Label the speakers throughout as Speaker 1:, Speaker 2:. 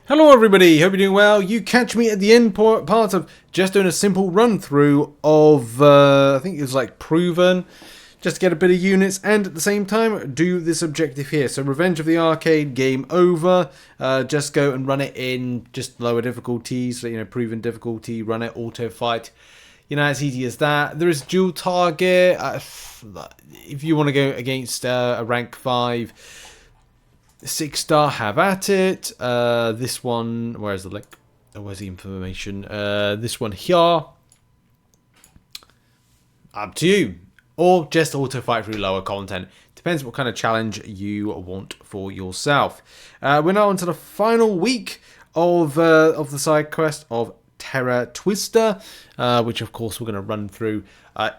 Speaker 1: Hello everybody, hope you're doing well. You catch me at the end part of just doing a simple run through of, I think it was like Proven, just to get a bit of units and at the same time do this objective here. So Revenge of the Arcade, game over, just go and run it in just lower difficulties, so, Proven difficulty, run it, auto fight. As easy as that. There is dual target, if you want to go against a rank 5, 6-star, have at it. This one, where's the link? Oh, where's the information? This one here. Up to you. Or just auto fight through lower content. Depends what kind of challenge you want for yourself. We're now on to the final week of the side quest of Terra Twister, which of course we're going to run through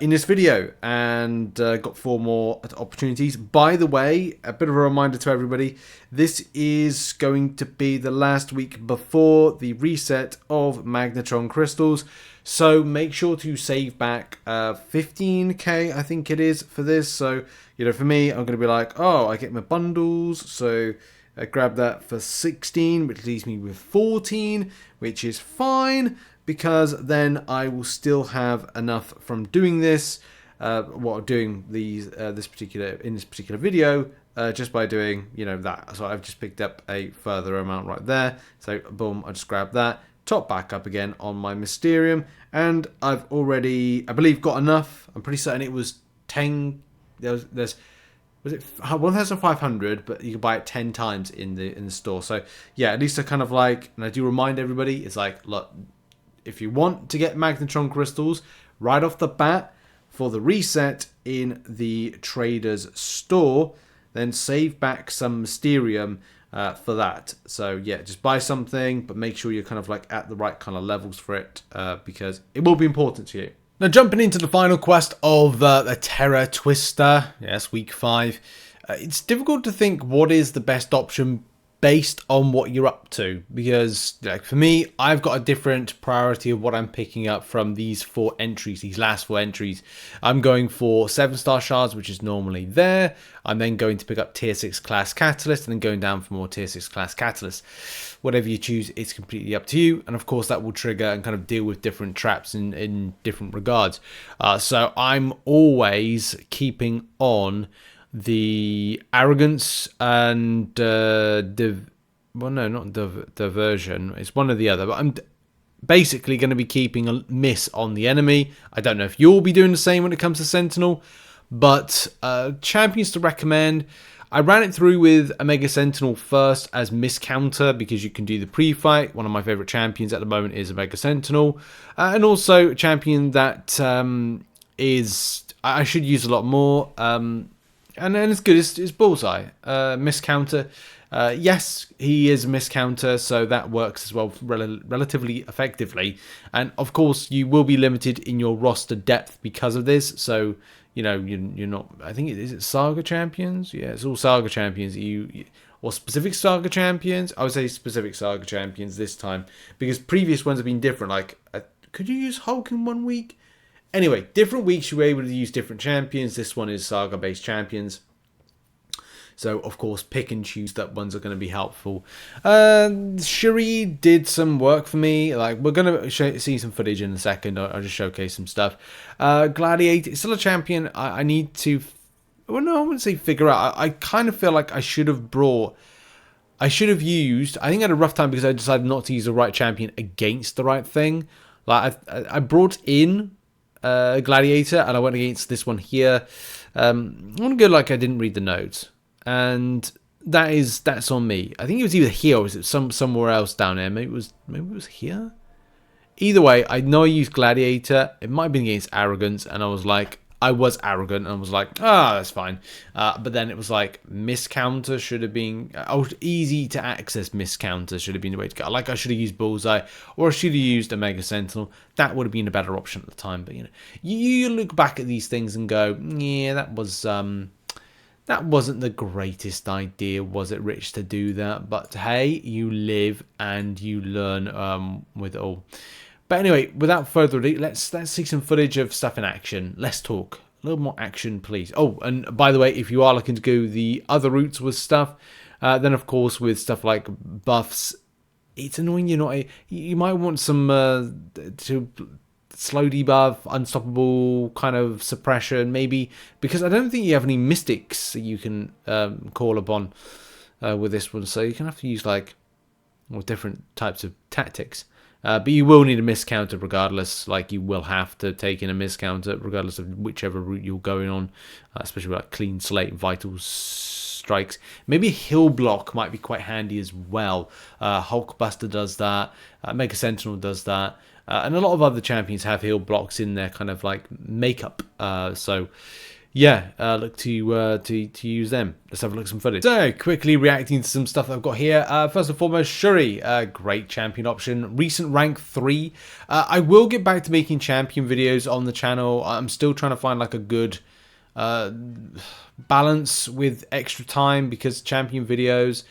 Speaker 1: in this video, and got 4 more opportunities. By the way, a bit of a reminder to everybody, this is going to be the last week before the reset of Magnetron crystals, so make sure to save back 15k I think it is for this. So for me, I'm going to be like, oh, I get my bundles, so I grab that for 16, which leaves me with 14, which is fine, because then I will still have enough from doing this, doing these in this particular video, just by doing that. So I've just picked up a further amount right there. So boom, I just grab that, top back up again on my Mysterium, and I've already, I believe, got enough. I'm pretty certain it was 10. Was it 1,500, but you can buy it 10 times in the store. So yeah, at least I kind of like, and I do remind everybody, it's like, look, if you want to get Magnetron crystals right off the bat for the reset in the trader's store, then save back some Mysterium for that. So yeah, just buy something, but make sure you're kind of like at the right kind of levels for it, because it will be important to you. Now, jumping into the final quest of the Terra Twister, yes, week 5, it's difficult to think what is the best option based on what you're up to, because for me, I've got a different priority of what I'm picking up from these 4 entries, these last 4 entries. I'm going for 7-star shards, which is normally there. I'm then going to pick up tier 6 class catalyst, and then going down for more tier 6 class catalyst. Whatever you choose, it's completely up to you, and of course that will trigger and kind of deal with different traps in different regards. So I'm always keeping on the arrogance and diversion. It's one or the other, but I'm basically going to be keeping a miss on the enemy. I don't know if you'll be doing the same when it comes to Sentinel, but champions to recommend. I ran it through with a Mega Sentinel first as miss counter, because you can do the pre-fight. One of my favorite champions at the moment is a Mega Sentinel, and also a champion that is I should use a lot more. And then it's good. It's Bullseye. Miss counter. Yes, he is a miss counter, so that works as well relatively effectively. And of course, you will be limited in your roster depth because of this. So you're not. I think is it Saga champions? Yeah, it's all Saga champions. Or specific Saga champions. I would say specific Saga champions this time, because previous ones have been different. Like, could you use Hulk in 1 week? Anyway, different weeks you were able to use different champions. This one is Saga-based champions. So, of course, pick and choose that ones are going to be helpful. Shuri did some work for me. Like, we're going to see some footage in a second. I'll just showcase some stuff. Gladiator is still a champion. I need to... Well, no, I wouldn't say figure out. I kind of feel like I should have used... I think I had a rough time because I decided not to use the right champion against the right thing. Like, I brought in... Gladiator, and I went against this one here. I want to go like I didn't read the notes, and that's on me. I think it was either here or was it somewhere else down there. Maybe it was here. Either way, I know I used Gladiator. It might have been against Arrogance, and I was arrogant and was like, that's fine. But then it was like miscounter should have been easy to access. Miscounter should have been the way to go. Like I should have used Bullseye, or I should have used a Mega Sentinel. That would have been a better option at the time. But you look back at these things and go, yeah, that wasn't the greatest idea, was it, Rich, to do that? But hey, you live and you learn with it all. But anyway, without further ado, let's see some footage of stuff in action. Let's talk. A little more action, please. Oh, and by the way, if you are looking to go the other routes with stuff, then of course with stuff like buffs it's annoying you're not you might want some to slow debuff, unstoppable kind of suppression, maybe, because I don't think you have any mystics that you can call upon with this one, so you're gonna have to use like different types of tactics. But you will need a miss counter regardless. Like, you will have to take in a miss counter regardless of whichever route you're going on, especially with like clean slate, vital strikes. Maybe a heal block might be quite handy as well. Hulkbuster does that. Mega Sentinel does that. And a lot of other champions have heal blocks in their kind of like makeup. So yeah, look to use them. Let's have a look at some footage. So, quickly reacting to some stuff that I've got here. First and foremost, Shuri, great champion option. Recent rank 3. I will get back to making champion videos on the channel. I'm still trying to find like a good balance with extra time, because champion videos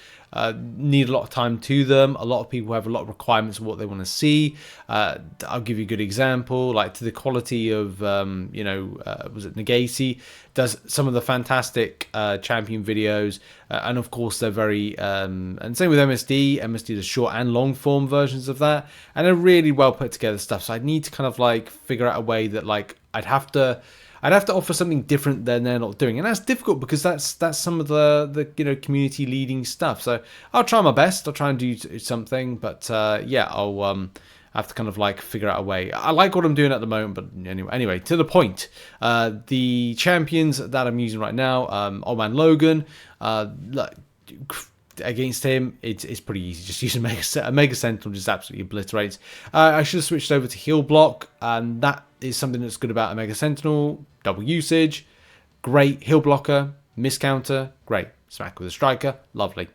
Speaker 1: need a lot of time to them. A lot of people have a lot of requirements of what they want to see. I'll give you a good example, like to the quality of, was it Nagase does some of the fantastic champion videos, and of course they're very, and same with MSD. MSD does short and long form versions of that, and they're really well put together stuff. So I need to kind of like figure out a way that like I'd have to offer something different than they're not doing, and that's difficult because that's some of the community leading stuff. So I'll try my best. I'll try and do something, but yeah, I'll have to kind of like figure out a way. I like what I'm doing at the moment, but anyway, to the point. The champions that I'm using right now, Old Man Logan, against him, it's pretty easy. Just use a Mega Sentinel, just absolutely obliterates. I should have switched over to heal block, and that is something that's good about a Mega Sentinel. Double usage, great heal blocker, miss counter, great. Smack with a striker, lovely.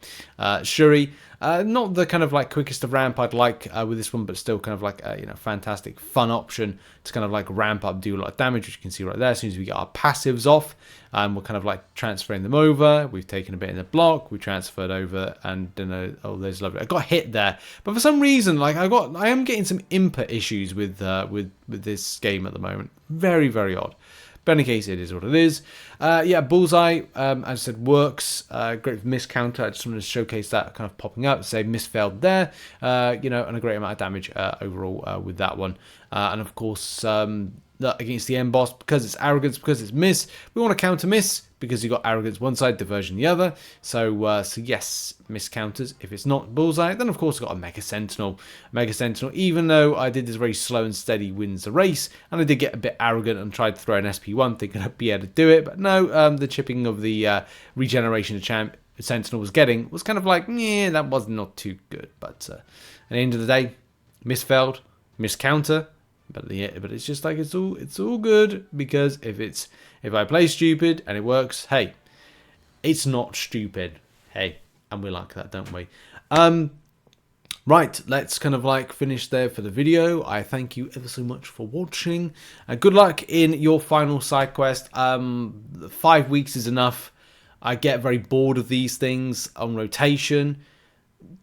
Speaker 1: Shuri, not the kind of like quickest of ramp I'd like with this one, but still kind of like a fantastic fun option to kind of like ramp up, do a lot of damage, which you can see right there. As soon as we get our passives off, we're kind of like transferring them over. We've taken a bit in the block, we transferred over, and oh, there's lovely. I got hit there, but for some reason, like I am getting some input issues with this game at the moment. Very, very odd. But in any case, it is what it is. Yeah, Bullseye, as I said, works. Great with miss counter. I just wanted to showcase that kind of popping up. Say miss failed there, and a great amount of damage overall with that one. And of course, against the end boss, because it's arrogance, because it's miss, we want to counter miss, because you got arrogance one side, diversion the other. So yes, miss counters. If it's not Bullseye, then of course I've got a Mega Sentinel. Mega Sentinel, even though I did this very slow and steady, wins the race, and I did get a bit arrogant and tried to throw an SP1 thinking I'd be able to do it, but no, the chipping of the regeneration the Sentinel was getting was kind of like, yeah, that was not too good. But at the end of the day, miss failed, miss counter. But it's just like it's all good, because if I play stupid and it works, hey, it's not stupid, hey, and we like that, don't we? Right, let's kind of like finish there for the video. I thank you ever so much for watching. Good luck in your final side quest. 5 weeks is enough. I get very bored of these things on rotation.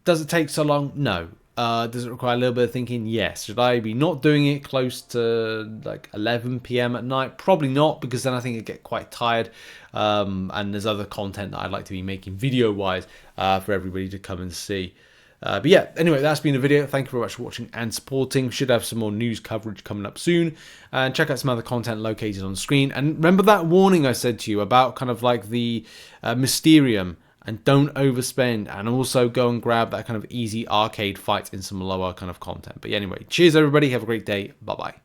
Speaker 1: Does it take so long? No. Does it require a little bit of thinking? Yes. Should I be not doing it close to like 11 PM at night? Probably not, because then I think I'd get quite tired. And there's other content that I'd like to be making video-wise for everybody to come and see. But yeah, anyway, that's been the video. Thank you very much for watching and supporting. Should have some more news coverage coming up soon. And check out some other content located on screen. And remember that warning I said to you about kind of like the Mysterium. And don't overspend, and also go and grab that kind of easy arcade fight in some lower kind of content. But anyway, cheers everybody, have a great day, bye bye.